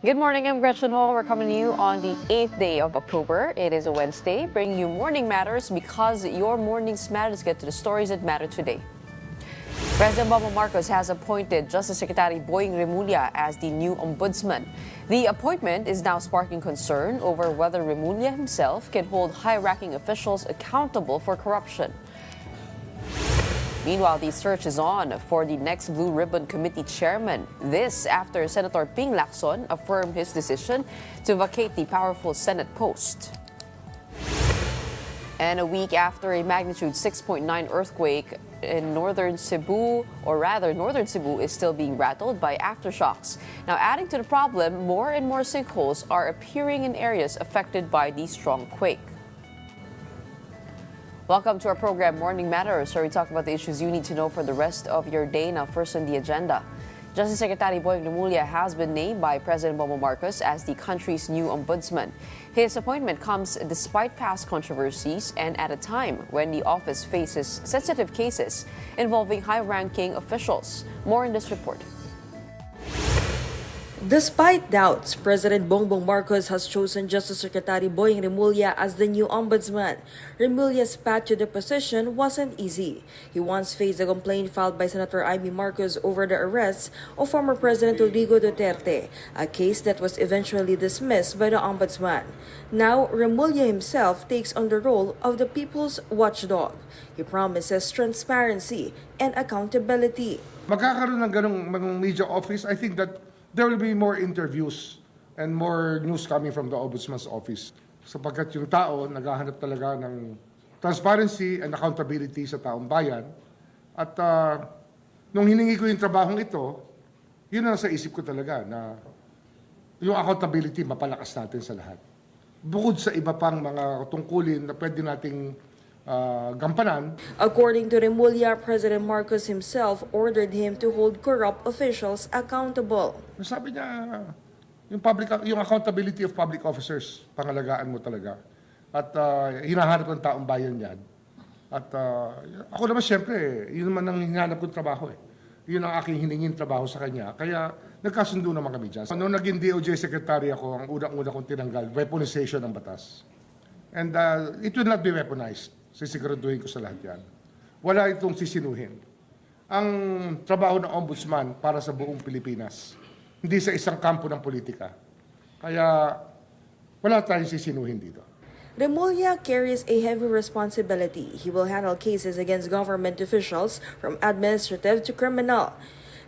Good morning, I'm Gretchen Hall. We're coming to you on the 8th day of October. It is a Wednesday, bringing you Morning Matters because your mornings matter. Let's get to the stories that matter today. President Bongbong Marcos has appointed Justice Secretary Boying Remulla as the new ombudsman. The appointment is now sparking concern over whether Remulla himself can hold high-ranking officials accountable for corruption. Meanwhile, the search is on for the next Blue Ribbon Committee chairman. This after Senator Ping Lacson affirmed his decision to vacate the powerful Senate post. And a week after a magnitude 6.9 earthquake in northern Cebu is still being rattled by aftershocks. Now, adding to the problem, more and more sinkholes are appearing in areas affected by the strong quake. Welcome to our program, Morning Matters, where we talk about the issues you need to know for the rest of your day. Now, first on the agenda, Justice Secretary Boying Remulla has been named by President Bongbong Marcos as the country's new ombudsman. His appointment comes despite past controversies and at a time when the office faces sensitive cases involving high-ranking officials. More in this report. Despite doubts, President Bongbong Marcos has chosen Justice Secretary Boying Remulla as the new ombudsman. Remulla's path to the position wasn't easy. He once faced a complaint filed by Senator Amy Marcos over the arrest of former President Rodrigo Duterte, a case that was eventually dismissed by the ombudsman. Now, Remulla himself takes on the role of the people's watchdog. He promises transparency and accountability. Magkakaroon ng ganong media office, I think that there will be more interviews and more news coming from the Ombudsman's office. Sapagkat yung tao naghahanap talaga ng transparency and accountability sa taong bayan. At nung hiningi ko yung trabahong ito, yun ang sa isip ko talaga na yung accountability mapalakas natin sa lahat. Bukod sa iba pang mga tungkulin na pwede nating gampanan. According to Remulla, President Marcos himself ordered him to hold corrupt officials accountable. Sabi niya, yung accountability of public officers, pangalagaan mo talaga. At hinahanap ng taong bayan yan. At ako naman siyempre, yun naman ang hinahanap kong trabaho eh. Yun ang aking hiningin trabaho sa kanya. Kaya nagkasundo naman kami dyan. Noong naging DOJ Secretary ako, ang unang-una kong tinanggal, weaponization ng batas. And it will not be weaponized. Sisiguraduhin ko sa lahat yan. Wala itong sisinuhin. Ang trabaho ng ombudsman para sa buong Pilipinas, hindi sa isang kampo ng politika. Kaya wala tayong sisinuhin dito. Remulla carries a heavy responsibility. He will handle cases against government officials from administrative to criminal.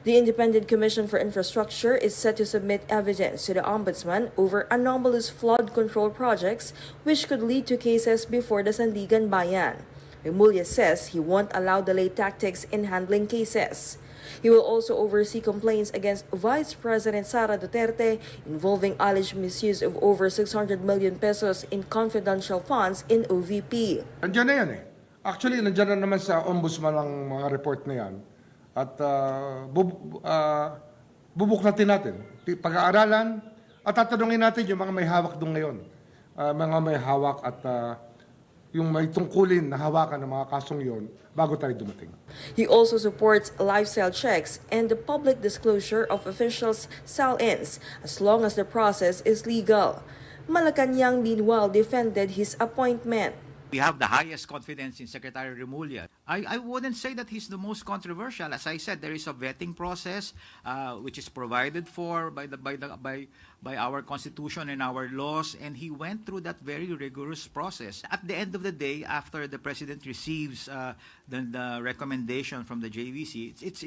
The Independent Commission for Infrastructure is set to submit evidence to the Ombudsman over anomalous flood control projects which could lead to cases before the Sandigan Bayan. Remulla says he won't allow delayed tactics in handling cases. He will also oversee complaints against Vice President Sara Duterte involving alleged misuse of over 600 million pesos in confidential funds in OVP. Nandiyan na yan eh. Actually, nandiyan na naman sa ombudsman ang mga report na yan. At bubuklatin natin, pag-aaralan, at tatanungin natin yung mga may hawak doon ngayon. Mga may hawak at yung may tungkulin na hawakan ng mga kasong yon bago tayo dumating. He also supports lifestyle checks and the public disclosure of officials' sell-ins as long as the process is legal. Malacanang meanwhile defended his appointment. We have the highest confidence in Secretary Remulla. I wouldn't say that he's the most controversial. As I said, there is a vetting process which is provided for by our Constitution and our laws, and he went through that very rigorous process. At the end of the day, after the President receives the recommendation from the JVC, it's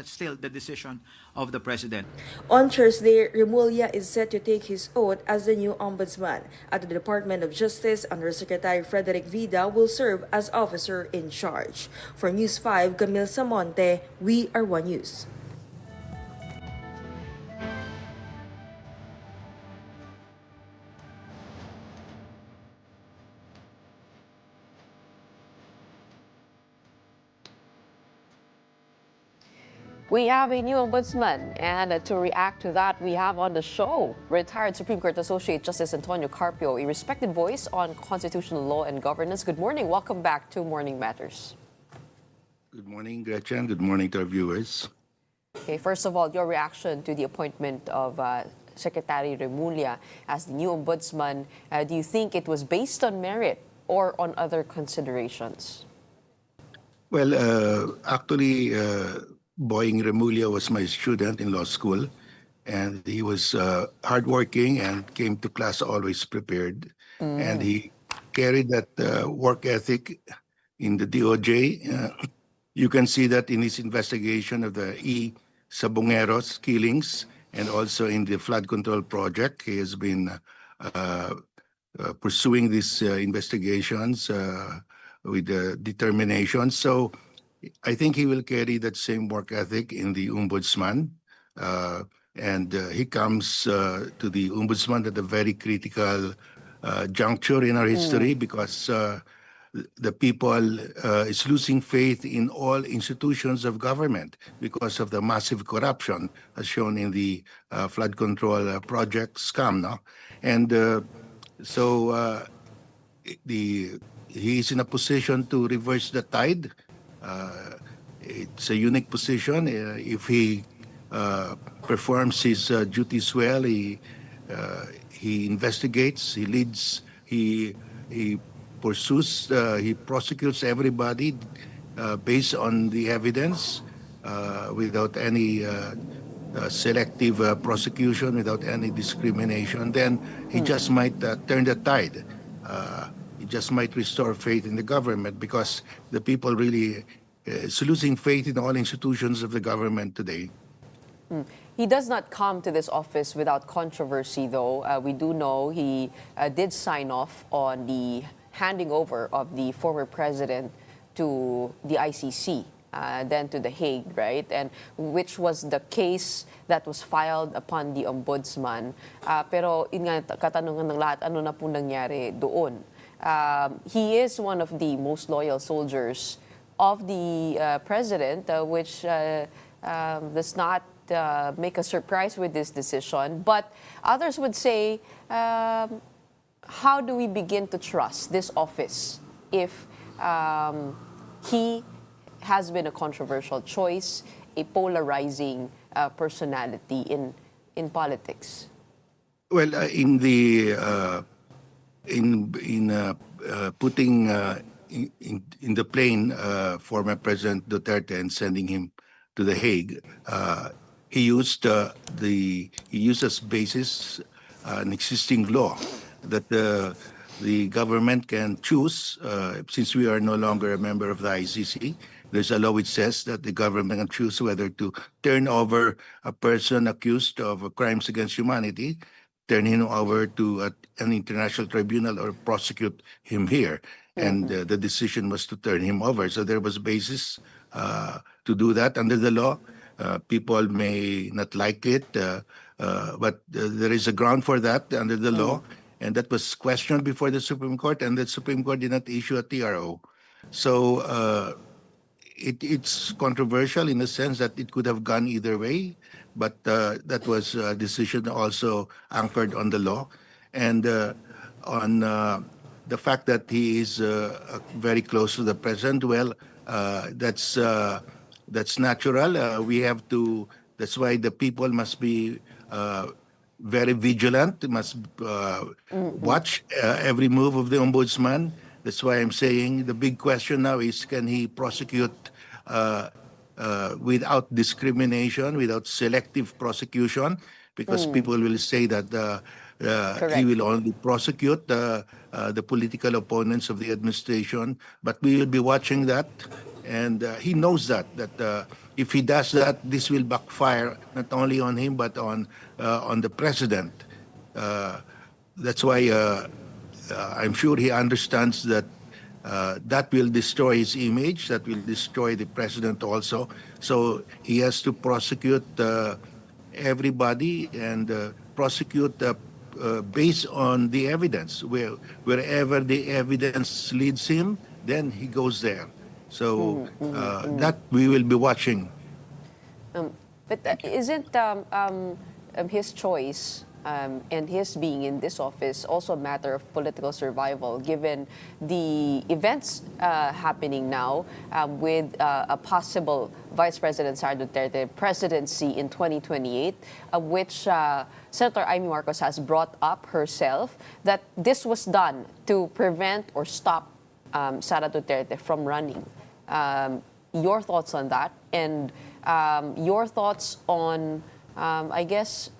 still the decision of the President. On Thursday, Remulla is set to take his oath as the new ombudsman. At the Department of Justice, Undersecretary Frederick Vida will serve as officer in charge. For News 5, Camille Samonte, We Are One News. We have a new ombudsman, and to react to that, we have on the show retired Supreme Court Associate Justice Antonio Carpio, a respected voice on constitutional law and governance. Good morning. Welcome back to Morning Matters. Good morning, Gretchen. Good morning to our viewers. Okay, first of all, your reaction to the appointment of Secretary Remulla as the new ombudsman, do you think it was based on merit or on other considerations? Well, actually, Boying Remulla was my student in law school, and he was hardworking and came to class always prepared. And he carried that work ethic in the DOJ. You can see that in his investigation of the Sabongeros killings and also in the flood control project. He has been pursuing these investigations with determination. So I think he will carry that same work ethic in the ombudsman. And he comes to the ombudsman at a very critical juncture in our history because the people is losing faith in all institutions of government because of the massive corruption as shown in the flood control project scam. No? And so he is in a position to reverse the tide. It's a unique position. If he performs his duties well, he investigates, he leads, he pursues, he prosecutes everybody based on the evidence without any selective prosecution, without any discrimination, then he just might turn the tide. He just might restore faith in the government because the people really is losing faith in all institutions of the government today. He does not come to this office without controversy, though. We do know he did sign off on the handing over of the former president to the ICC, then to The Hague, right? And which was the case that was filed upon the ombudsman. Pero yun nga, katanungan ng lahat, ano na po nangyari doon? He is one of the most loyal soldiers of the president, which does not make a surprise with this decision. But others would say, how do we begin to trust this office if he has been a controversial choice, a polarizing personality in politics? Well, in the putting in the plane former President Duterte and sending him to The Hague, he used as basis an existing law that the government can choose, since we are no longer a member of the ICC. There's a law which says that the government can choose whether to turn over a person accused of crimes against humanity, turn him over to an international tribunal, or prosecute him here. And the decision was to turn him over. So there was basis to do that under the law. People may not like it, but there is a ground for that under the law. And that was questioned before the Supreme Court, and the Supreme Court did not issue a TRO. So it's controversial in the sense that it could have gone either way, but that was a decision also anchored on the law. And on the fact that he is very close to the president, well, that's natural. We have to. That's why the people must be very vigilant. Must watch every move of the ombudsman. That's why I'm saying the big question now is, can he prosecute without discrimination, without selective prosecution? Because people will say that he will only prosecute the political opponents of the administration. But we will be watching that. And he knows that if he does that, this will backfire not only on him but on the president. That's why I'm sure he understands that that will destroy his image, that will destroy the president also. So he has to prosecute everybody and prosecute based on the evidence. Wherever the evidence leads him, then he goes there. So that we will be watching. But isn't his choice and his being in this office also a matter of political survival, given the events happening now with a possible Vice President Sara Duterte presidency in 2028, which Senator Amy Marcos has brought up herself, that this was done to prevent or stop Sara Duterte from running. Your thoughts on that, and your thoughts on, I guess,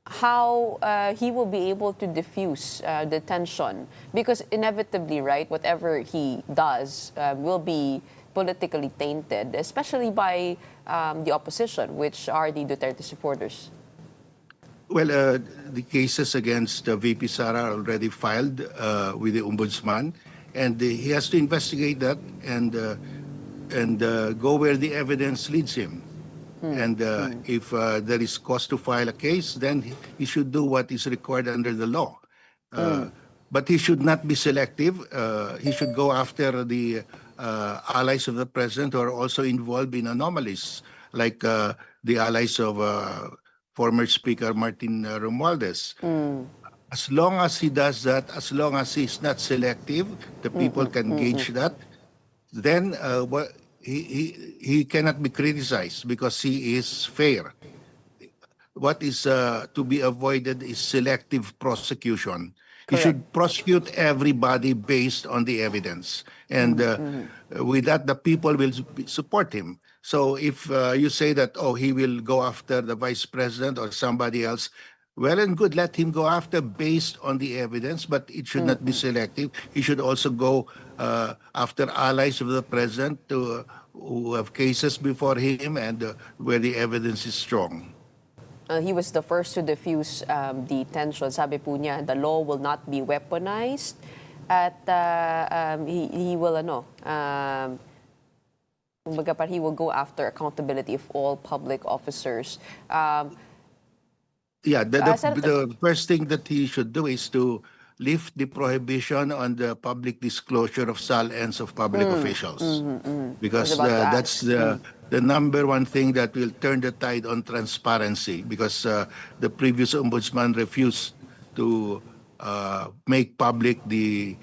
how he will be able to diffuse the tension, because inevitably, right, whatever he does will be politically tainted, especially by the opposition, which are the Duterte supporters. Well, the cases against VP Sara are already filed with the Ombudsman, and he has to investigate that and go where the evidence leads him. And if there is cause to file a case, then he should do what is required under the law. But he should not be selective. He should go after the allies of the president who are also involved in anomalies, like the allies of former Speaker Martin Romualdez. As long as he does that, as long as he's not selective, the people can gauge that, then he cannot be criticized because he is fair. What is to be avoided is selective prosecution. He should prosecute everybody based on the evidence. And with that, the people will support him. So if you say that, oh, he will go after the vice president or somebody else, well and good, let him go after based on the evidence, but it should not be selective. He should also go after allies of the president who have cases before him and where the evidence is strong. He was the first to diffuse the tension. Sabi po niya, the law will not be weaponized at he will kumbaga, he will go after accountability of all public officers. Yeah, the first thing that he should do is to lift the prohibition on the public disclosure of SAL-ends of public officials. Because that's the number one thing that will turn the tide on transparency, because the previous ombudsman refused to make public the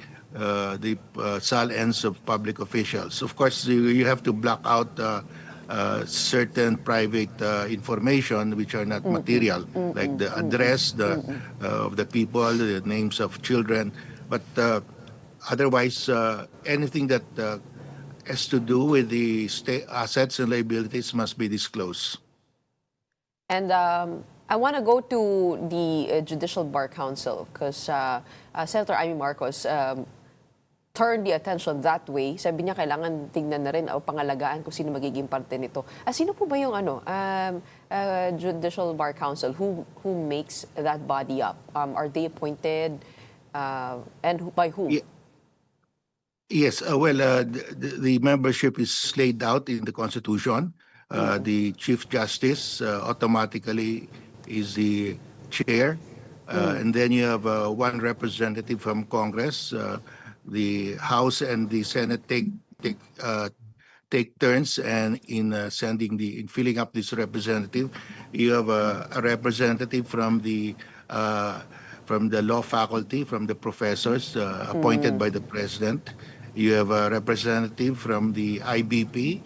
SAL-ends of public officials. Of course, you have to block out certain private information which are not material, like the address of the people, the names of children. But otherwise, anything that has to do with the state assets and liabilities must be disclosed. And I want to go to the Judicial Bar Council, because Senator Amy Marcos turned the attention that way. Sabi niya, kailangan tingnan na rin o pangalagaan kung sino magiging parte nito. Sino po ba yung Judicial Bar Council? Who makes that body up? Are they appointed and by whom? Yes, the membership is laid out in the Constitution. The Chief Justice automatically is the chair. And then you have one representative from Congress. The House and the Senate take turns, and in filling up this representative, you have a representative from the law faculty, from the professors appointed by the president. You have a representative from the IBP,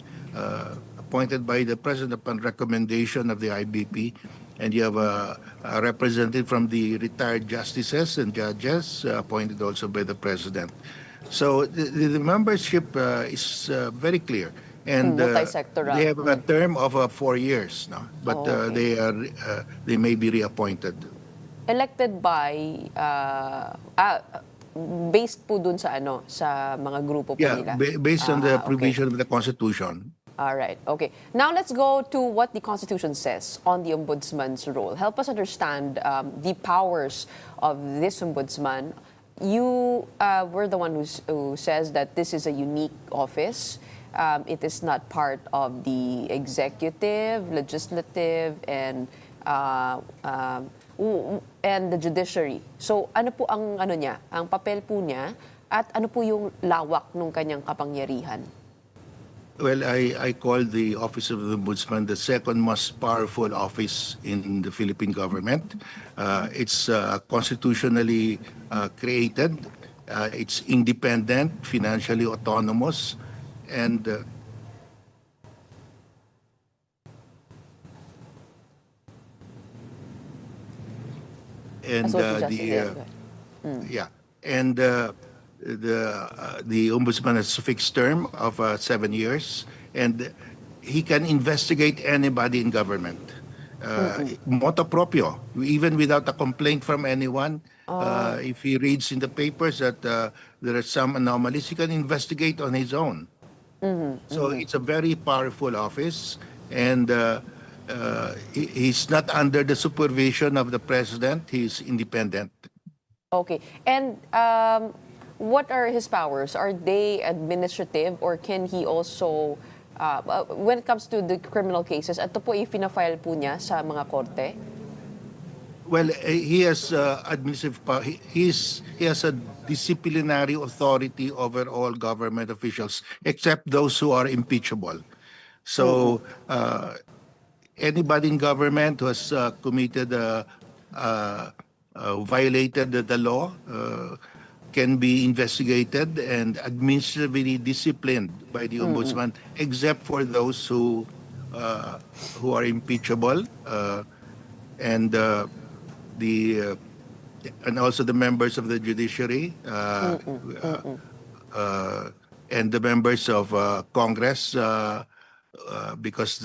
appointed by the president upon recommendation of the IBP. And you have a representative from the retired justices and judges, appointed also by the president. So the membership is very clear. And they have a term of 4 years now, but they may be reappointed. Elected by, based po dun sa sa mga grupo po nila? Based on the provision of the Constitution. All right. Okay. Now let's go to what the Constitution says on the Ombudsman's role. Help us understand the powers of this Ombudsman. You were the one who says that this is a unique office. It is not part of the executive, legislative, and the judiciary. So ano po ang niya, ang papel po niya, at ano po yung lawak ng kanyang kapangyarihan? Well, I call the Office of the Ombudsman the second most powerful office in the Philippine government. It's constitutionally created. It's independent, financially autonomous, and That's and what you uh, just the said. yeah, and the ombudsman has a fixed term of 7 years, and he can investigate anybody in government, motu proprio, even without a complaint from anyone. If he reads in the papers that there are some anomalies, he can investigate on his own. So it's a very powerful office, and he's not under the supervision of the president. He's independent. Okay. And what are his powers? Are they administrative or can he also, when it comes to the criminal cases, ito po i-file po niya sa mga korte? Well, he has administrative power. He has a disciplinary authority over all government officials, except those who are impeachable. So anybody in government who has committed violated the law can be investigated and administratively disciplined by the ombudsman, except for those who are impeachable, and the and also the members of the judiciary, and the members of Congress, because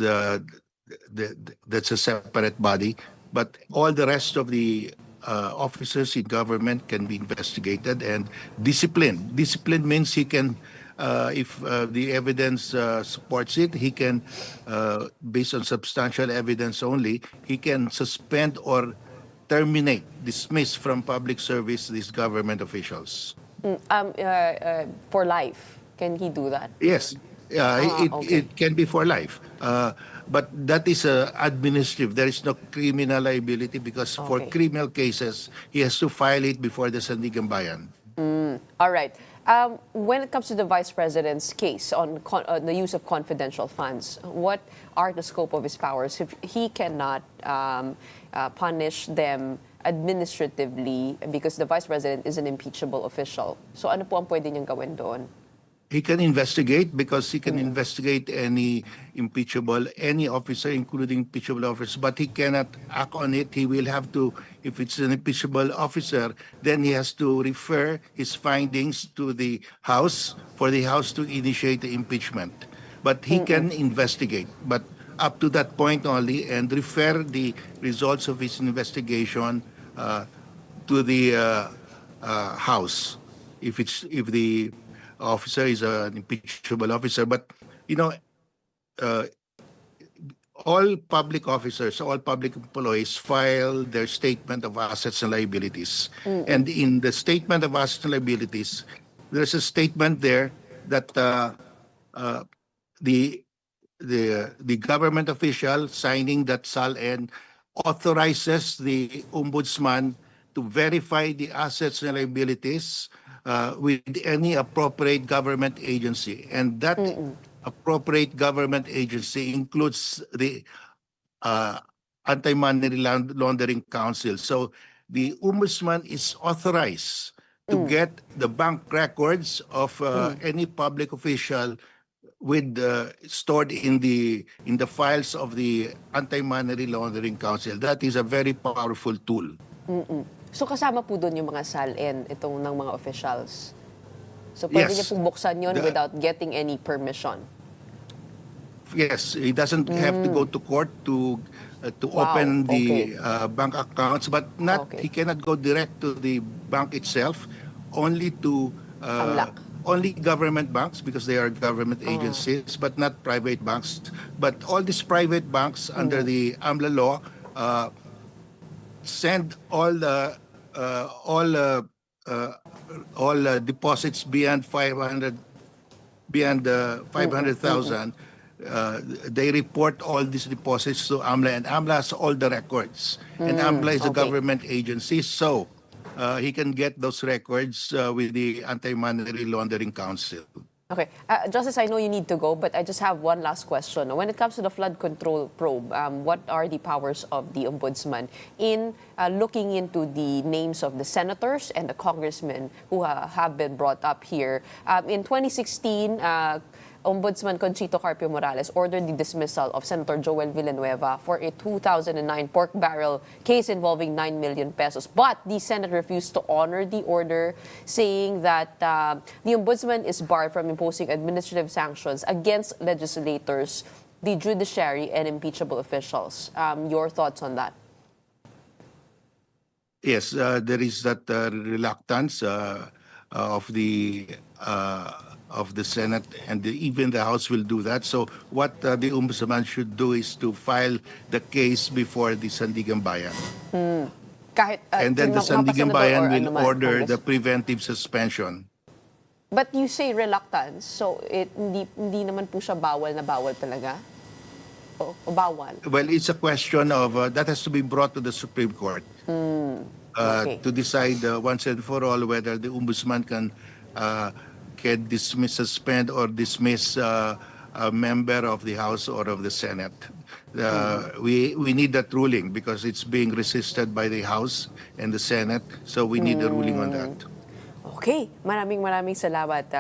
that's a separate body. But all the rest of the officers in government can be investigated and disciplined. Discipline means he can, if the evidence supports it, he can, based on substantial evidence only, he can suspend or terminate, dismiss from public service these government officials. For life, can he do that? Yes, Okay. it can be for life. But that is administrative. There is no criminal liability because for Okay. criminal cases, he has to file it before the Sandigan Bayan. All right. When it comes to the vice president's case on the use of confidential funds, what are the scope of his powers if he cannot punish them administratively because the vice president is an impeachable official? So ano po ang pwede niyang gawin doon? He can investigate because he can investigate any officer, including impeachable officers, but he cannot act on it. He will have to, if it's an impeachable officer, then he has to refer his findings to the House for the House to initiate the impeachment. But he can investigate, but up to that point only, and refer the results of his investigation to the House if the officer is an impeachable officer. But you know, all public officers, all public employees file their statement of assets and liabilities. And in the statement of assets and liabilities, there's a statement there that the government official signing that SALN authorizes the ombudsman to verify the assets and liabilities with any appropriate government agency, and that appropriate government agency includes the Anti-Money Laundering Council. So the ombudsman is authorized to get the bank records of any public official with stored in the files of the Anti-Money Laundering Council. That is a very powerful tool. So kasama po doon yung mga SALN, itong ng mga officials. So pwede Yes. niya pong buksan yun without getting any permission. Yes, he doesn't have to go to court to Wow, open okay. the bank accounts, but not Okay. he cannot go direct to the bank itself, only to Amlak. only government banks because they are government agencies, but not private banks. But all these private banks under the AMLA law send all deposits beyond 500,000. They report all these deposits to AMLA, and AMLA has all the records. And AMLA is a okay. government agency, so he can get those records with the Anti-Money Laundering Council. Okay. Justice, I know you need to go, but I just have one last question. When it comes to the flood control probe, what are the powers of the ombudsman in looking into the names of the senators and the congressmen who have been brought up here? In 2016, Ombudsman Conchito Carpio Morales ordered the dismissal of Senator Joel Villanueva for a 2009 pork barrel case involving 9 million pesos. But the Senate refused to honor the order, saying that the Ombudsman is barred from imposing administrative sanctions against legislators, the judiciary, and impeachable officials. Your thoughts on that? Yes, there is that reluctance of the Senate, and even the House will do that. So what the Ombudsman should do is to file the case before the Sandigan Bayan. Kahit, And then the yung mga Sandigan senador Bayan or will ano man, order Congress. the preventive suspension. But you say reluctance, so hindi naman po siya bawal na bawal talaga? O bawal? Well, it's a question of that has to be brought to the Supreme Court Okay. to decide once and for all whether the Ombudsman can dismiss, suspend, or dismiss a member of the House or of the Senate. We need that ruling because it's being resisted by the House and the Senate, so we need a ruling on that. Okay, maraming salamat.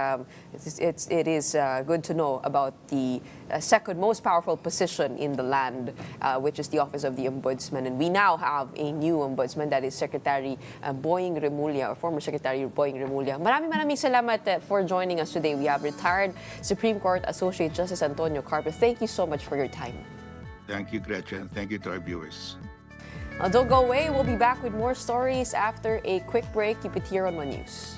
It is good to know about the second most powerful position in the land, which is the Office of the Ombudsman. And we now have a new Ombudsman, that is Secretary Boying Remulla, or former Secretary Boying Remulla. Maraming salamat for joining us today. We have retired Supreme Court Associate Justice Antonio Carpio. Thank you so much for your time. Thank you, Gretchen. Thank you to our viewers. Don't go away. We'll be back with more stories after a quick break. Keep it here on One News.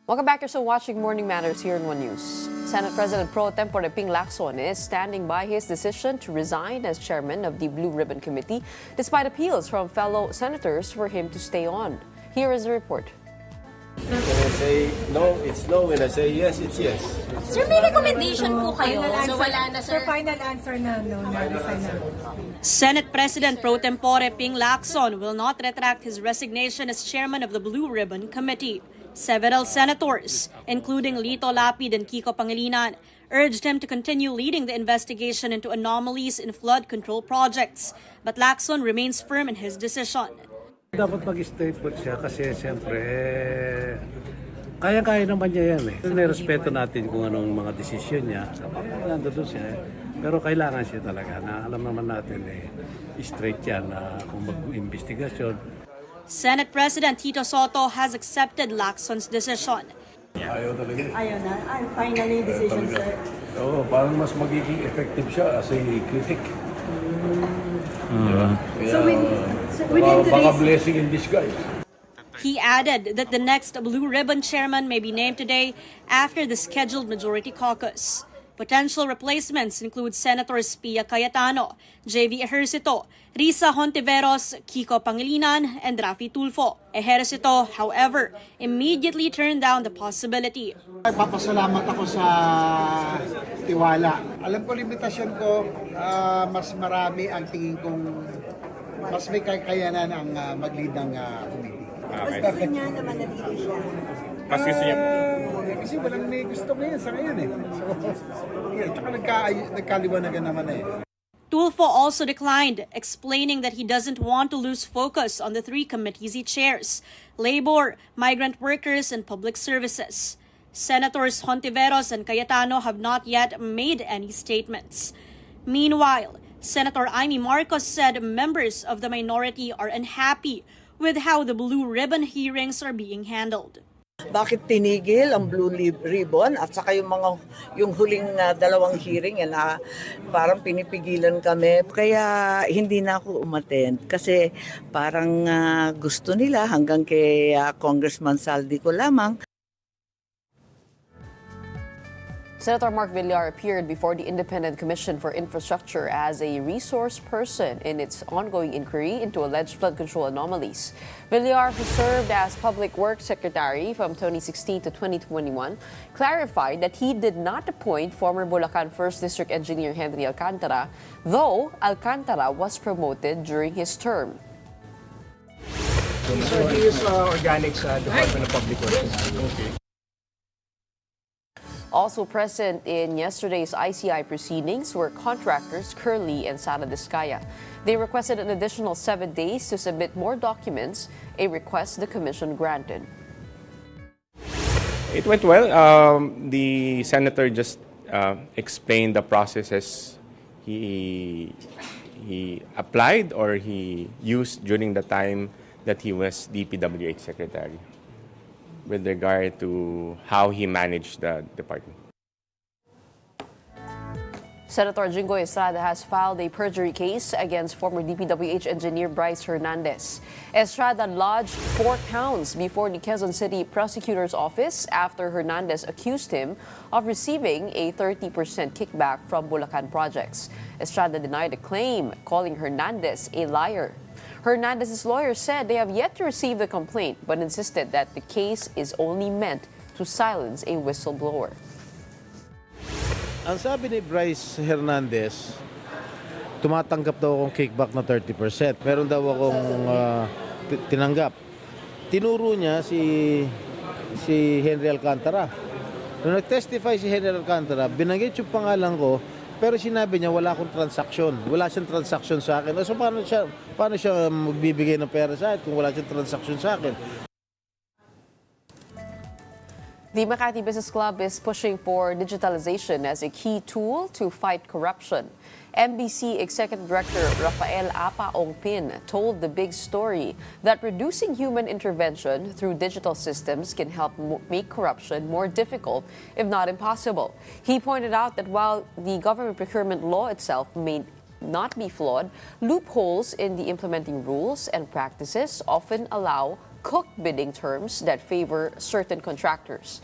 Welcome back. You're still watching Morning Matters here in One News. Senate President Pro Tempore Ping Lacson is standing by his decision to resign as chairman of the Blue Ribbon Committee, despite appeals from fellow senators for him to stay on. Here is the report. When I say no, it's no. When I say yes, it's yes. Sir, may recommendation po kayo? So wala na, sir. Final answer na, no, na-resign na. Senate President Pro Tempore Ping Lacson will not retract his resignation as chairman of the Blue Ribbon Committee. Several senators, including Lito Lapid and Kiko Pangilinan, urged him to continue leading the investigation into anomalies in flood control projects. But Lacson remains firm in his decision. Dapat mag-stay put siya kasi siyempre kaya-kaya naman niya yan eh. Nirespeto natin kung anong mga desisyon niya. Nandun siya eh. Pero kailangan siya talaga na alam naman natin eh, straight yan na kung mag-investigasyon. Senate President Tito Soto has accepted Lacson's decision. Ayaw talaga. Ayaw na. Finally, decision, sir. Oo, parang mas magiging effective siya as a critic. Diba? So, within baka today's... blessing in disguise. He added that the next Blue Ribbon chairman may be named today after the scheduled majority caucus. Potential replacements include Senators Pia Cayetano, J.V. Ejercito, Risa Hontiveros, Kiko Pangilinan, and Rafi Tulfo. Ejercito, however, immediately turned down the possibility. Papasalamat ako sa tiwala. Alam ko limitasyon ko, mas marami ang tingin kong mas may kakayanan ang mag-lead ng committee. Mas gusto niya na manatili siya. Mas gusto niya? Kasi walang may gusto ngayon sa ngayon eh. So, tsaka nagkaliwanagan naman eh. Tulfo also declined, explaining that he doesn't want to lose focus on the three committees he chairs: Labor, Migrant Workers, and Public Services. Senators Hontiveros and Cayetano have not yet made any statements. Meanwhile, Senator Amy Marcos said members of the minority are unhappy with how the Blue Ribbon hearings are being handled. Bakit tinigil ang Blue Ribbon at saka yung huling dalawang hearing na parang pinipigilan kami. Kaya hindi na ako umattend kasi parang gusto nila hanggang kay Congressman Saldi ko lamang. Senator Mark Villar appeared before the Independent Commission for Infrastructure as a resource person in its ongoing inquiry into alleged flood control anomalies. Villar, who served as Public Works Secretary from 2016 to 2021, clarified that he did not appoint former Bulacan 1st District Engineer Henry Alcantara, though Alcantara was promoted during his term. So he is organic sa Department of Public Works. Okay. Also present in yesterday's ICI proceedings were contractors Curly and Sara Discaya. They requested an additional 7 days to submit more documents, a request the commission granted. It went well. The senator just explained the processes he applied or he used during the time that he was DPWH secretary, with regard to how he managed the department. Senator Jinggoy Estrada has filed a perjury case against former DPWH engineer Bryce Hernandez. Estrada lodged 4 counts before the Quezon City Prosecutor's Office after Hernandez accused him of receiving a 30% kickback from Bulacan projects. Estrada denied the claim, calling Hernandez a liar. Hernandez's lawyer said they have yet to receive the complaint, but insisted that the case is only meant to silence a whistleblower. Ang sabi ni Bryce Hernandez, tumatanggap daw akong kickback na 30%. Meron daw akong tinanggap. Tinuro niya si Henry Alcantara. Nung nag-testify si Henry Alcantara, binanggit yung pangalan ko, pero sinabi niya wala akong transaksyon. Wala siyang transaksyon sa akin. So paano siya magbibigay ng pera sa akin kung wala siyang transaksyon sa akin? The Makati Business Club is pushing for digitalization as a key tool to fight corruption. MBC Executive Director Rafael Apa Ongpin told The Big Story that reducing human intervention through digital systems can help make corruption more difficult, if not impossible. He pointed out that while the government procurement law itself may not be flawed, loopholes in the implementing rules and practices often allow cooked bidding terms that favor certain contractors.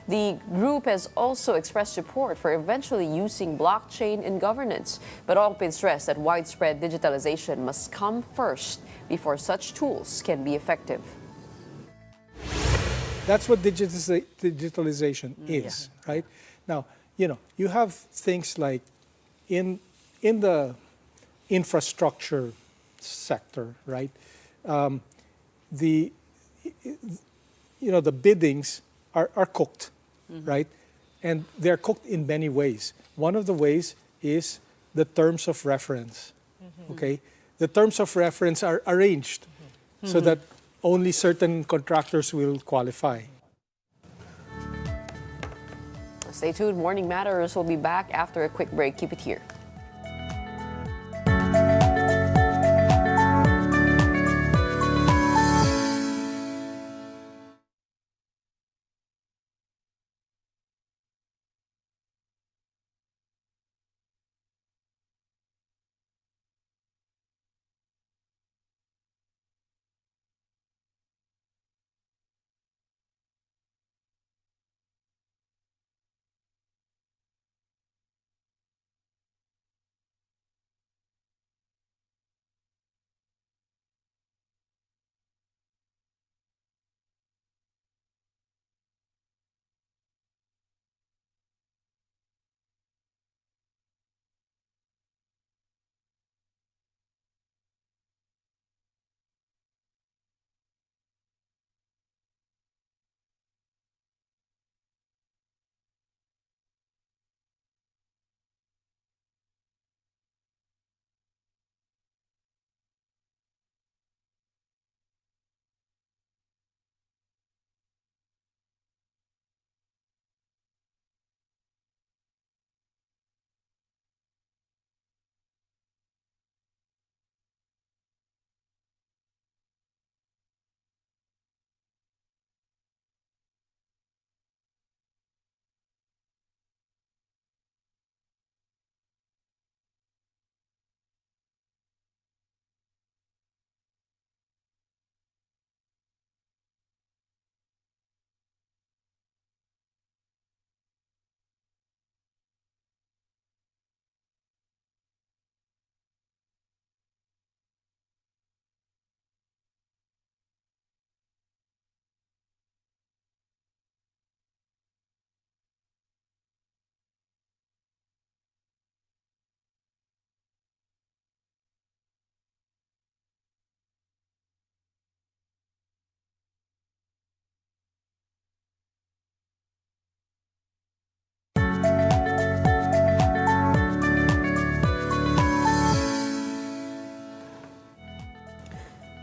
The group has also expressed support for eventually using blockchain in governance, but Ongpin stressed that widespread digitalization must come first before such tools can be effective. That's what digitalization is, right? Now, you have things like in the infrastructure sector, right? The biddings are cooked, right? And they're cooked in many ways. One of the ways is the terms of reference. Okay, the terms of reference are arranged so that only certain contractors will qualify. Stay tuned. Morning Matters will be back after a quick break. Keep it here.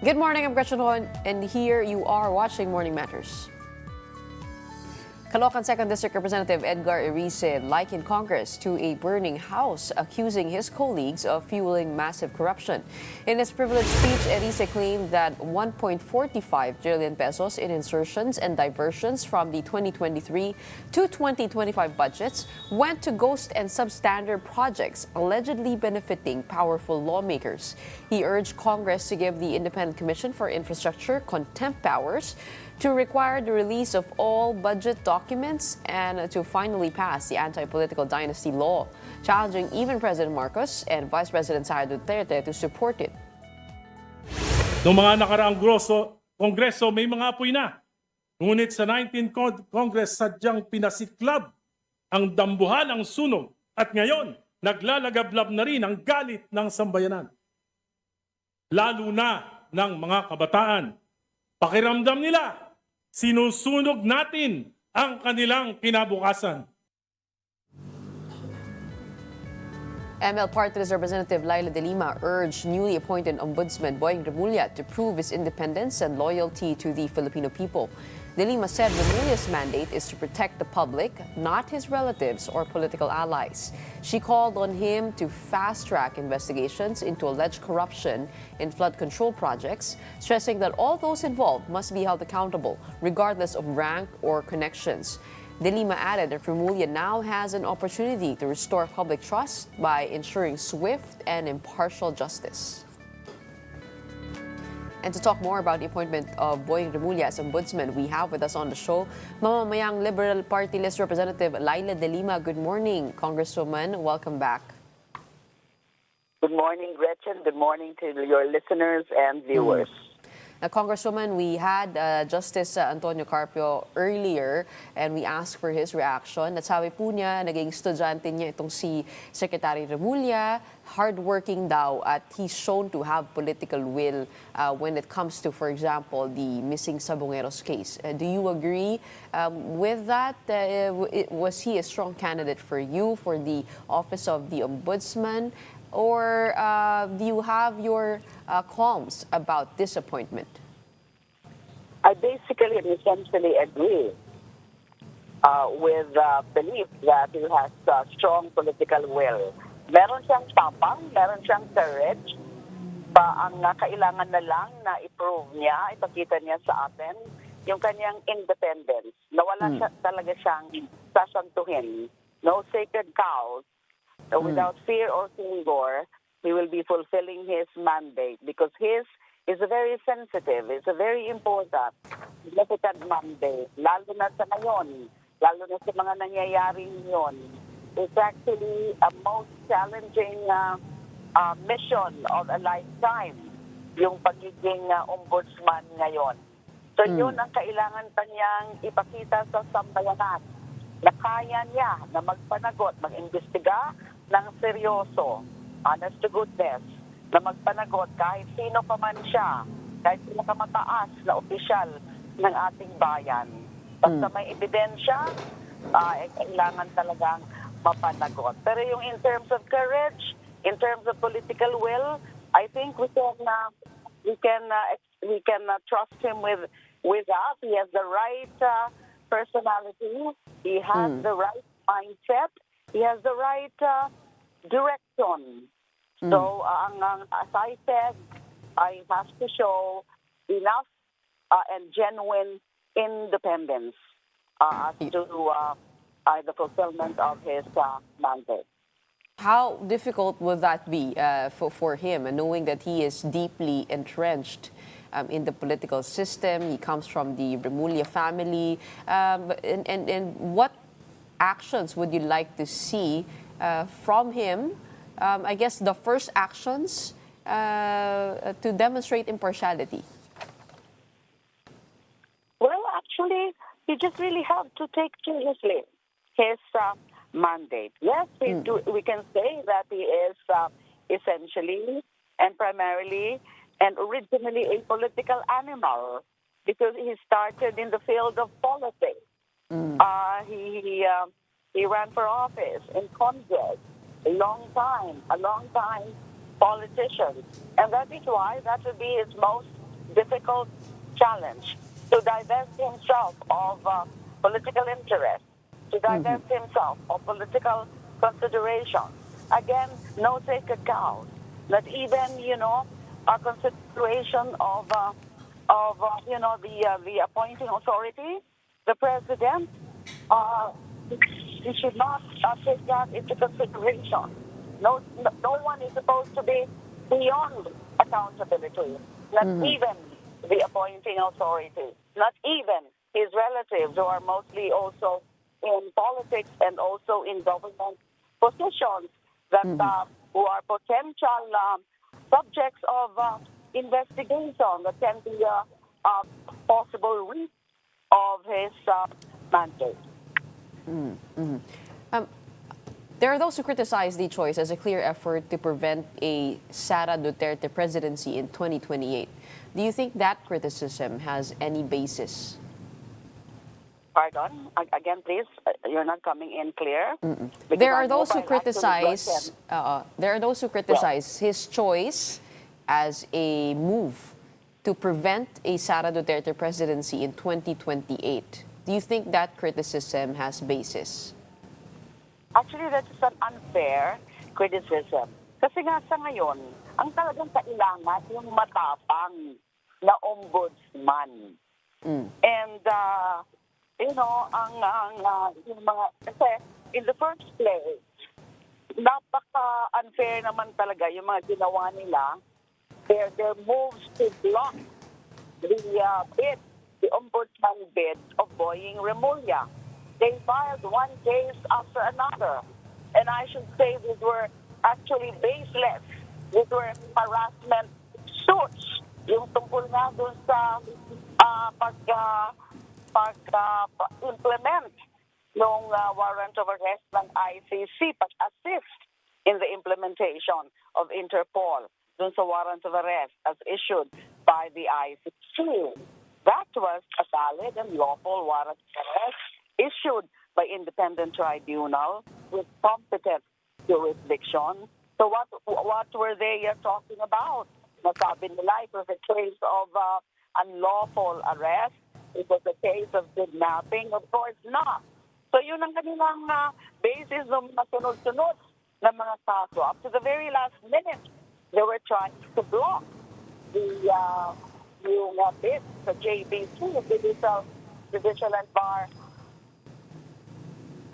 Good morning, I'm Gretchen Hon, and here you are watching Morning Matters. Caloocan 2nd District Representative Edgar Erice likened Congress to a burning house, accusing his colleagues of fueling massive corruption. In his privileged speech, Erice claimed that 1.45 trillion pesos in insertions and diversions from the 2023 to 2025 budgets went to ghost and substandard projects, allegedly benefiting powerful lawmakers. He urged Congress to give the Independent Commission for Infrastructure contempt powers to require the release of all budget documents and to finally pass the anti-political dynasty law, challenging even President Marcos and Vice President Sara Duterte to support it. Noong mga nakaraang Kongreso, may mga apoy na. Ngunit sa 19th Congress, sadyang pinasiklab ang dambuhan ng sunog at ngayon, naglalagablab na rin ang galit ng sambayanan. Lalo na ng mga kabataan. Pakiramdam nila, sinusunog natin ang kanilang kinabukasan. ML Party List Representative Laila De Lima urged newly appointed Ombudsman Boying Remulla to prove his independence and loyalty to the Filipino people. De Lima said Remulla's mandate is to protect the public, not his relatives or political allies. She called on him to fast-track investigations into alleged corruption in flood control projects, stressing that all those involved must be held accountable, regardless of rank or connections. De Lima added that Remulla now has an opportunity to restore public trust by ensuring swift and impartial justice. And to talk more about the appointment of Boying Remulla as Ombudsman, we have with us on the show Mamamayang Liberal Party List Representative Laila De Lima. Good morning, Congresswoman. Welcome back. Good morning, Gretchen. Good morning to your listeners and viewers. Congresswoman, we had Justice Antonio Carpio earlier and we asked for his reaction. At sabi po niya, naging estudyante niya itong si Secretary Remulla, hardworking daw at he's shown to have political will when it comes to, for example, the missing Sabongeros case. Do you agree with that? Was he a strong candidate for you for the office of the Ombudsman? Or do you have your qualms about this appointment? I basically and essentially agree with the belief that he has strong political will. Meron siyang tapang, meron siyang courage. Ang kailangan na lang na i-prove niya, ipakita niya sa atin, yung kanyang independence. Nawala siya, talaga siyang sasantuhin. No sacred cows. So without fear or favor, he will be fulfilling his mandate because his is a very sensitive, it's a very important, significant mandate. Lalo na sa ngayon, lalo na sa mga nangyayaring ngayon. It's actually a most challenging mission of a lifetime, yung pagiging ombudsman ngayon. So yun ang kailangan pa niyang ipakita sa sambayanan na kaya niya na magpanagot, mag-imbestiga ng seryoso, honest to goodness, na magpanagot kahit sino pa man siya, kahit pinakamataas na opisyal ng ating bayan. Basta may ebidensya, kailangan talagang mapanagot. Pero yung in terms of courage, in terms of political will, I think we can trust him with us. He has the right personality. He has the right mindset. He has the right direction. So, as I said, I have to show enough and genuine independence as to the fulfillment of his mandate. How difficult would that be for him, knowing that he is deeply entrenched in the political system? He comes from the Remulla family. And what actions would you like to see from him? I guess the first actions to demonstrate impartiality. Well, actually, you just really have to take seriously his mandate. Yes, we can say that he is essentially and primarily and originally a political animal because he started in the field of politics. He ran for office in Congress a long time politician. And that is why that will be his most difficult challenge, to divest himself of political interest, to divest himself of political consideration. Again, no sacred cows. Not even, a consideration of the appointing authority, the president. He should not take that into consideration. No one is supposed to be beyond accountability. Not even the appointing authority. Not even his relatives who are mostly also in politics and also in government positions that who are potential subjects of investigation that can be a possible risk of his mandate. There are those who criticize the choice as a clear effort to prevent a Sara Duterte presidency in 2028. Do you think that criticism has any basis? Pardon? Again, please. You're not coming in clear. There are those who criticize. There are those who criticize his choice as a move to prevent a Sara Duterte presidency in 2028. Do you think that criticism has basis? Actually, that's an unfair criticism. Kasi nga sa ngayon, ang talagang kailangan yung matapang na ombudsman. And, yung mga, kasi in the first place, napaka-unfair naman talaga yung mga ginawa nila. Their moves to block the ombudsman bid of Boying Remulla. They filed one case after another. And I should say these were actually baseless. These were harassment suits yung tungkol nga doon sa pag-implement ng warrant of arrest ng ICC, pag-assist in the implementation of Interpol dun sa warrant of arrest as issued by the ICC. That was a valid and lawful warrant of arrest issued by independent tribunal with competent jurisdiction. So what were they talking about? Nasabi nila it was a case of unlawful arrest. It was a case of kidnapping. Of course not. So yun ang kanilang basis ng mga sunod-sunod na mga kaso. Up to the very last minute, they were trying to block the yung bid sa JBC, Judicial and Bar.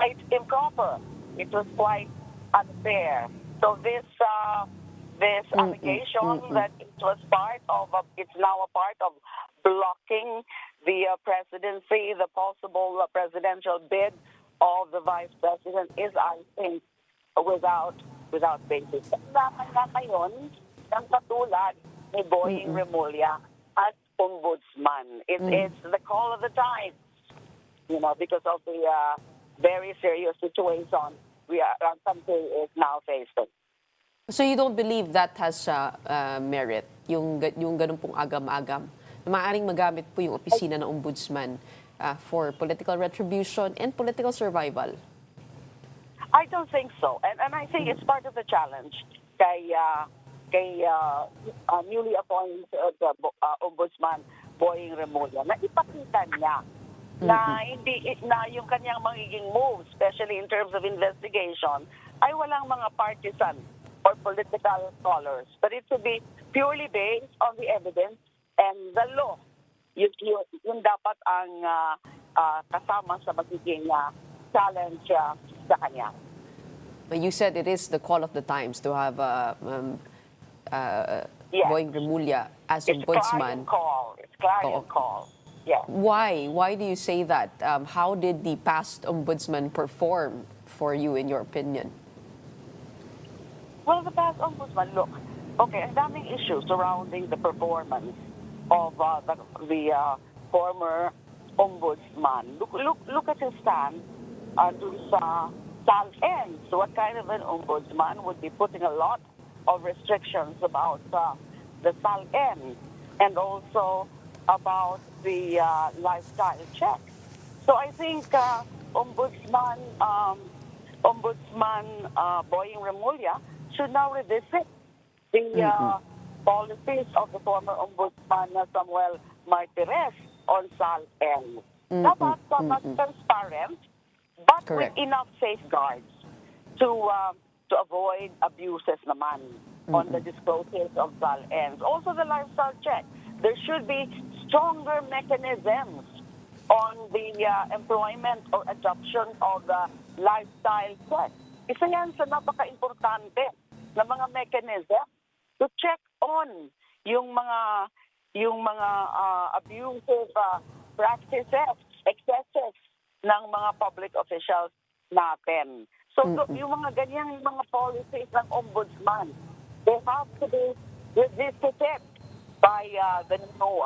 It's improper. It was quite unfair. So this allegation that it was it's now a part of blocking the presidency, the possible presidential bid of the vice president is, I think, without basis. Laman na ngayon ng katulad ni Boying Remulla as ombudsman. It's the call of the times, because of the very serious situation our country is now facing. So you don't believe that has merit, yung ganun pong agam-agam, na maaaring magamit po yung opisina ng ombudsman for political retribution and political survival? I don't think so. And I think it's part of the challenge kay newly appointed ombudsman Boying Remulla na ipakita niya na yung kanyang magiging moves, especially in terms of investigation, ay walang mga partisan or political colors, but it should be purely based on the evidence and the law. Yun dapat ang kasama sa magiging challenge sa kanya. But you said it is the call of the times to have Yes. Boying Remulla as ombudsman. It's clarion call. Yeah. Why? Why do you say that? How did the past ombudsman perform for you, in your opinion? Well, the past ombudsman, look, okay, ang daming issues surrounding the performance of the former ombudsman. Look at his stand dun sa SALN. So what kind of an ombudsman would be putting a lot of restrictions about the SALN and also about the lifestyle check. So I think Ombudsman Boying Remulla should now revisit the policies of the former Ombudsman Samuel Martires on SALN. Dapat transparent, but with enough safeguards to avoid abuses naman on the disclosures of SALN. Also the lifestyle check. There should be stronger mechanisms on the employment or adoption of the lifestyle check. Isa yan sa napaka-importante na mga mechanism to check on yung mga abusive practices, excesses ng mga public officials natin. So yung mga ganyang mga policies ng ombudsman, they have to be revisited by the new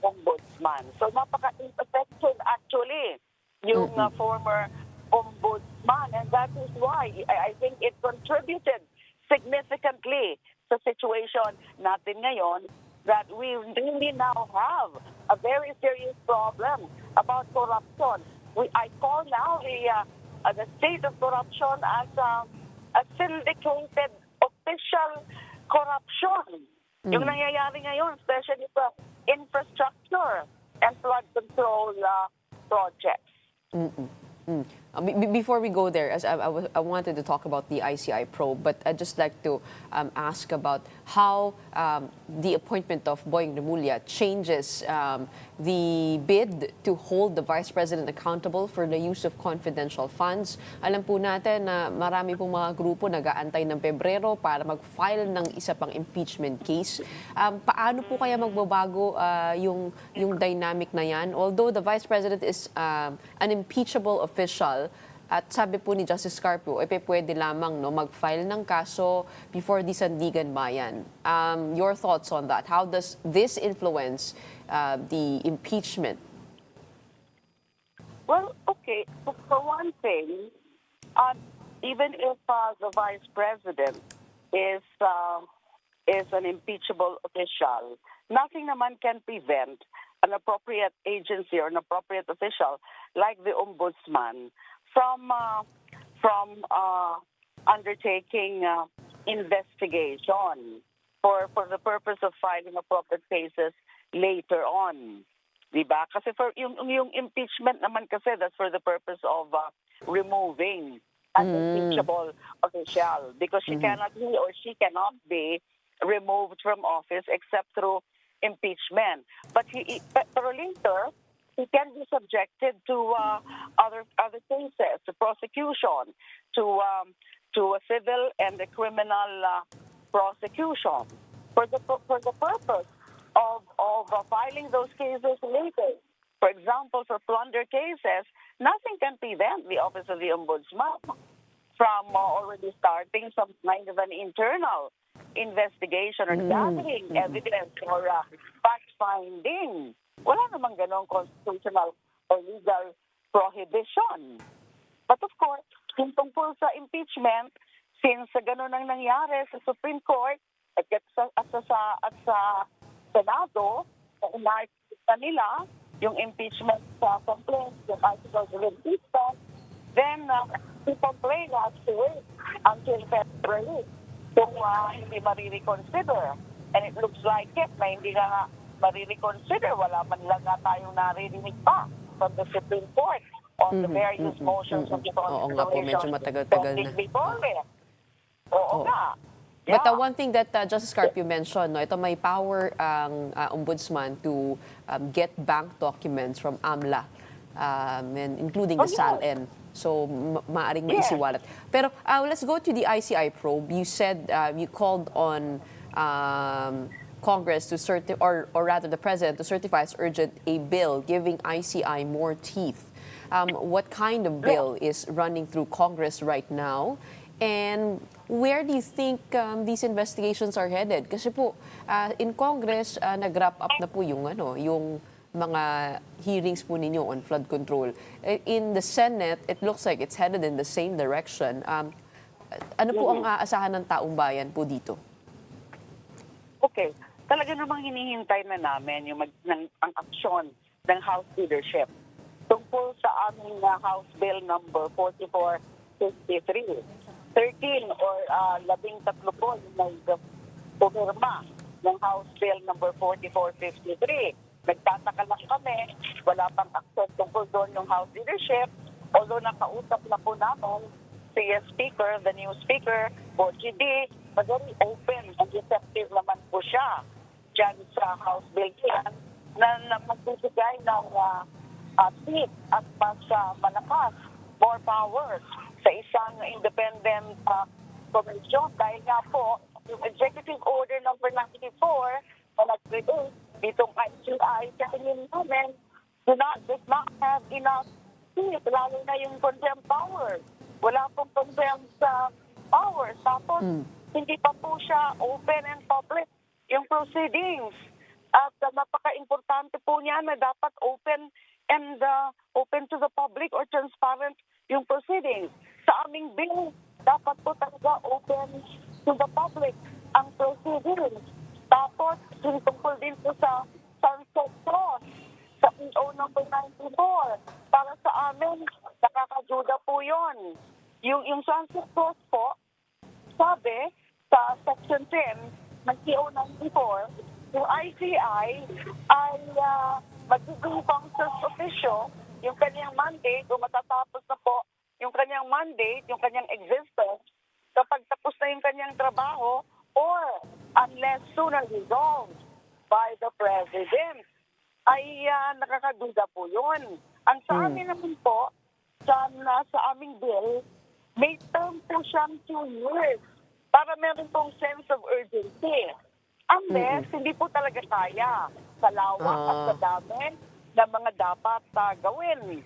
ombudsman. So napaka-effective actually yung former ombudsman, and that is why I think it contributed significantly sa situation natin ngayon that we really now have a very serious problem about corruption. I call now the state of corruption as a syndicated official corruption. Yung nangyayari ngayon, especially sa infrastructure and flood control projects. Before we go there, as I wanted to talk about the ICI probe, but I'd just like to ask about how the appointment of Boying Remulla changes the bid to hold the Vice President accountable for the use of confidential funds. Alam po natin na marami pong mga grupo nag-aantay ng Pebrero para mag-file ng isa pang impeachment case. Paano po kaya magbabago yung dynamic na yan? Although the Vice President is an impeachable official, At sabi po ni Justice Carpio, pwede lamang no, mag-file ng kaso before the Sandigan Bayan. Your thoughts on that? How does this influence the impeachment? Well, okay. For one thing, even if the vice president is an impeachable official, nothing naman can prevent an appropriate agency or an appropriate official like the ombudsman from undertaking investigation for the purpose of filing appropriate cases later on. Diba? Kasi for yung impeachment naman kasi that's for the purpose of removing an impeachable official because he or she cannot be removed from office except through impeachment. But pero later he can be subjected to other cases, to prosecution, to a civil and a criminal prosecution for the purpose of filing those cases later. For example, for plunder cases, nothing can prevent the Office of the Ombudsman from already starting some kind of an internal investigation or gathering evidence or fact-finding. Wala namang ganong constitutional or legal prohibition. But of course, yung tungkol sa impeachment, since ganon ang nangyari sa Supreme Court at sa Senado, na nila yung impeachment sa complaint, yung articles of impeachment, then the complaint has to wait until February kung hindi marireconsider. And it looks like it na hindi nga marireconsider. Wala man lang nga tayong narinig pa from the Supreme Court on the various motions of the Oo nga po, medyo matagal-tagal na. Before it. Oo nga. But one thing that Justice Carpio mentioned, no, ito may power ang ombudsman to get bank documents from AMLA, and including the SALN. So, maaring maisiwalat. Pero let's go to the ICI probe. You said you called on Congress to or rather the President to certify as urgent a bill giving ICI more teeth. What kind of bill is running through Congress right now? And where do you think these investigations are headed? Kasi po, in Congress, nag-wrap up na po yung mga hearings po ninyo on flood control. In the Senate, it looks like it's headed in the same direction. Ano po ang aasahan ng taong bayan po dito? Okay. Talaga namang hinihintay na namin yung ang aksyon ng House leadership tungkol sa aming House Bill number 4453. 13 or 13 po yung nag-pumirma ng House Bill number 4453. Nagtataka lang kami, wala pang access tungkol doon yung House leadership, although nakausap na po namin si Speaker, the new Speaker, Boji D, very open and receptive naman po siya dyan sa House Bill yan na magbibigay ng seat at mas malakas, more powers sa isang independent commission dahil nga po yung Executive Order number 94 na nag-create ditong ICI sa tingin namin does not have enough seat, lalo na yung contempt powers. Wala pong contempt powers. Tapos hindi pa po siya open and public yung proceedings. At napaka-importante po niya na dapat open and open to the public or transparent yung proceedings. Sa aming bill, dapat po talaga open to the public ang proceedings. Tapos, tungkol din po sa sunset clause, sa PO number 94. Para sa amin, nakakaduda po yun. Yung sunset clause po, sabi sa Section 10 ng PO 94, yung ICI ay magiging functions official, yung kanyang mandate, o matatapos na po yung kanyang mandate, yung kanyang existence, kapag tapos na yung kanyang trabaho, or unless sooner resolved by the President, ay nakakaduda po yun. Ang sa amin naman po, sa aming bill, may term po siyang 2 years para meron pong sense of urgency. Unless, hindi po talaga kaya sa lawak at sa dami ng mga dapat gawin.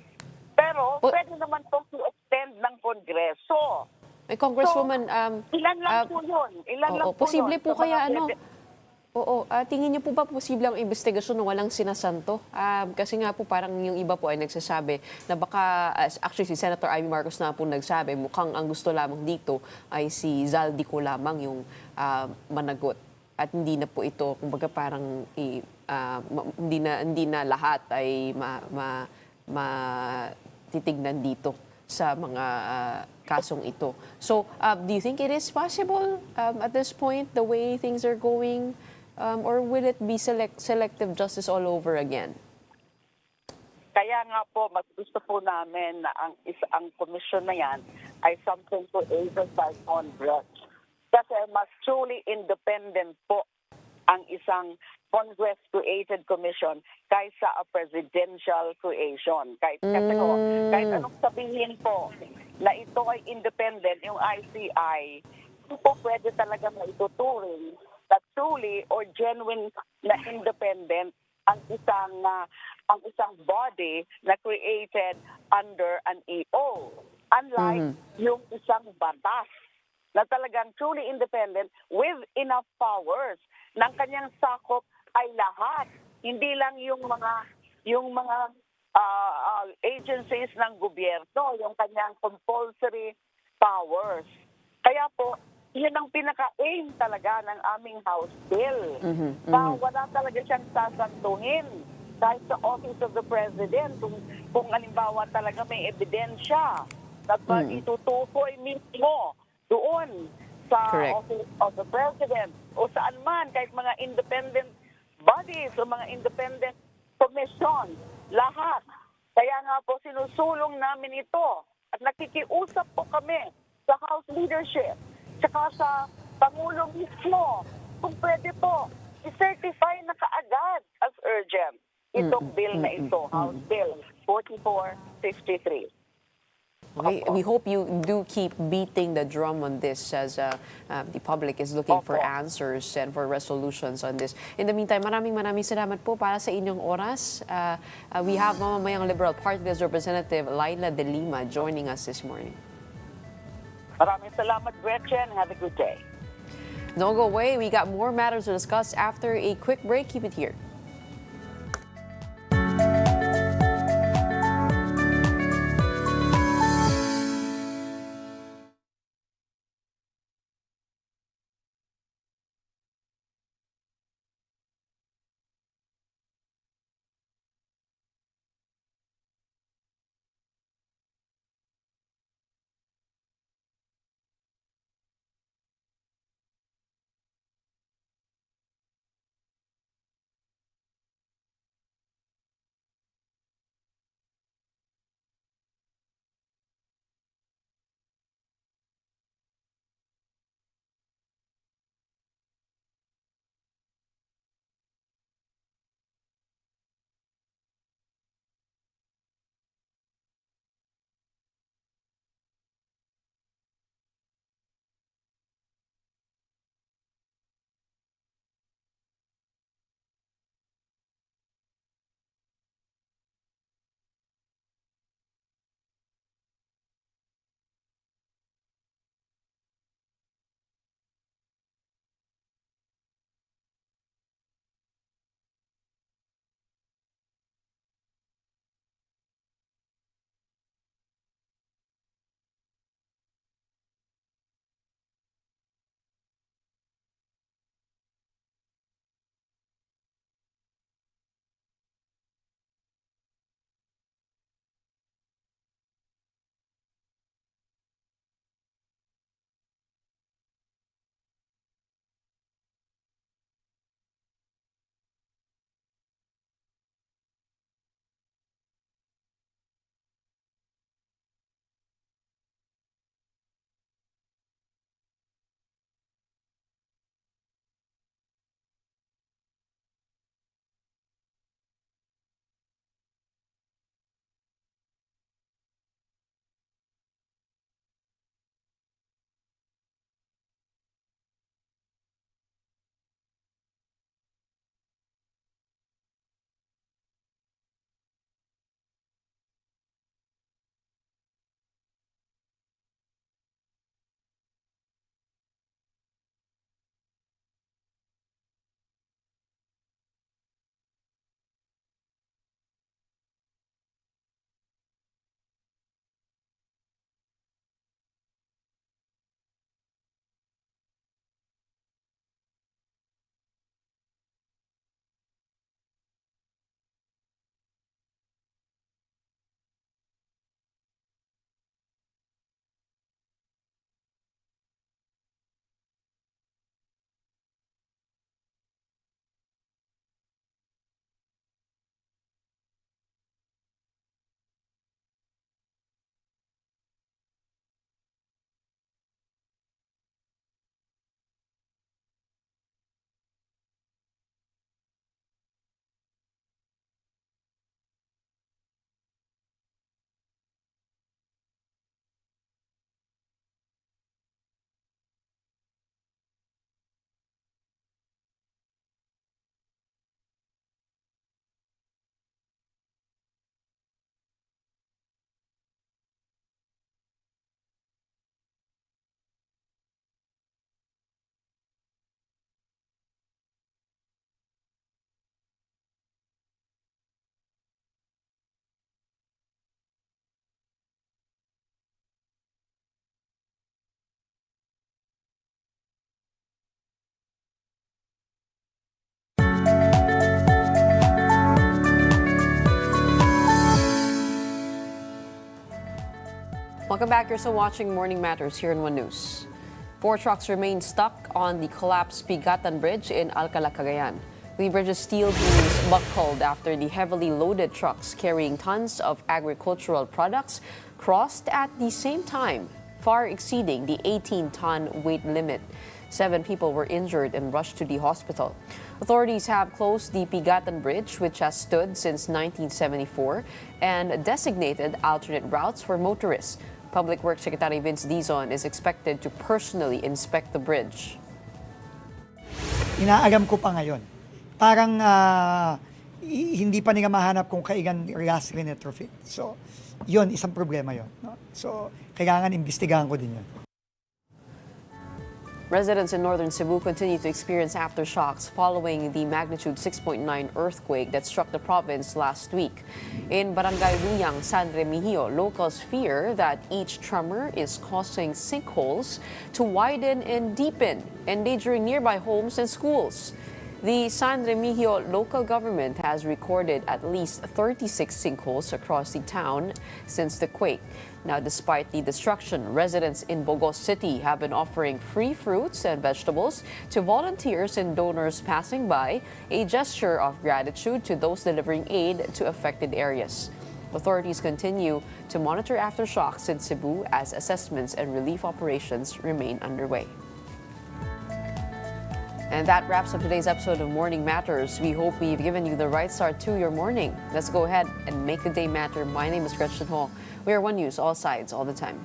Pero pwede naman po to extend Kongreso. May Congresswoman, Ilan lang po yun? Ilan lang po posible yun po sa mga kaya pwede- tingin niyo po ba posible ang investigasyon na walang sinasanto? Kasi nga po parang yung iba po ay nagsasabi na baka, actually si Senator Amy Marcos na po nagsabi, mukhang ang gusto lamang dito ay si Zaldico lamang yung managot. At hindi na po ito, kumbaga parang hindi na lahat ay titignan dito sa mga kasong ito. So, do you think it is possible at this point, the way things are going, or will it be selective justice all over again? Kaya nga po, mas gusto po namin na ang komisyon na yan ay something created by Congress. Kasi mas truly independent po ang isang Congress-created commission kaysa a presidential creation. Kahit anong sabihin po na ito ay independent, yung ICI, hindi po pwede talaga maituturing na truly or genuine na independent ang isang body na created under an EO. Unlike yung isang batas na talagang truly independent with enough powers ng kanyang sakop ay lahat, hindi lang yung mga agencies ng gobyerno, yung kanyang compulsory powers. Kaya po, yun ang pinaka-aim talaga ng aming House Bill. Na wala talaga siyang sasantuhin kahit sa Office of the President kung halimbawa talaga may ebidensya na itutukoy mismo doon sa Office of the President o saan man, kahit mga independent bodies o mga independent commission, lahat. Kaya nga po sinusulong namin ito at nakikiusap po kami sa House leadership tsaka sa Pangulo mismo kung pwede po i-certify na kaagad as urgent itong bill na ito, House Bill 4453. Okay, we hope you do keep beating the drum on this as the public is looking for answers and for resolutions on this. In the meantime, maraming salamat po para sa inyong oras. We have mamamayang Liberal Party List Representative Laila De Lima joining us this morning. Maraming salamat, Gretchen. Have a good day. Don't go away. We got more matters to discuss after a quick break. Keep it here. Welcome back. You're still watching Morning Matters here in One News. 4 trucks remain stuck on the collapsed Pigatan Bridge in Alcala, Cagayan. The bridge's steel beams buckled after the heavily loaded trucks carrying tons of agricultural products crossed at the same time, far exceeding the 18-ton weight limit. 7 people were injured and rushed to the hospital. Authorities have closed the Pigatan Bridge, which has stood since 1974, and designated alternate routes for motorists. Public Works Secretary Vince Dizon is expected to personally inspect the bridge. Inaagam ko pa ngayon. Parang hindi pa nila mahanap kung kailan last retrofit. So, yun, isang problema yun. No? So, kailangan imbestigahan ko din yun. Residents in northern Cebu continue to experience aftershocks following the magnitude 6.9 earthquake that struck the province last week. In Barangay Luyang, San Remigio, locals fear that each tremor is causing sinkholes to widen and deepen, endangering nearby homes and schools. The San Remigio local government has recorded at least 36 sinkholes across the town since the quake. Now, despite the destruction, residents in Bogos City have been offering free fruits and vegetables to volunteers and donors passing by, a gesture of gratitude to those delivering aid to affected areas. Authorities continue to monitor aftershocks in Cebu as assessments and relief operations remain underway. And that wraps up today's episode of Morning Matters. We hope we've given you the right start to your morning. Let's go ahead and make the day matter. My name is Gretchen Hall. We are One News, all sides, all the time.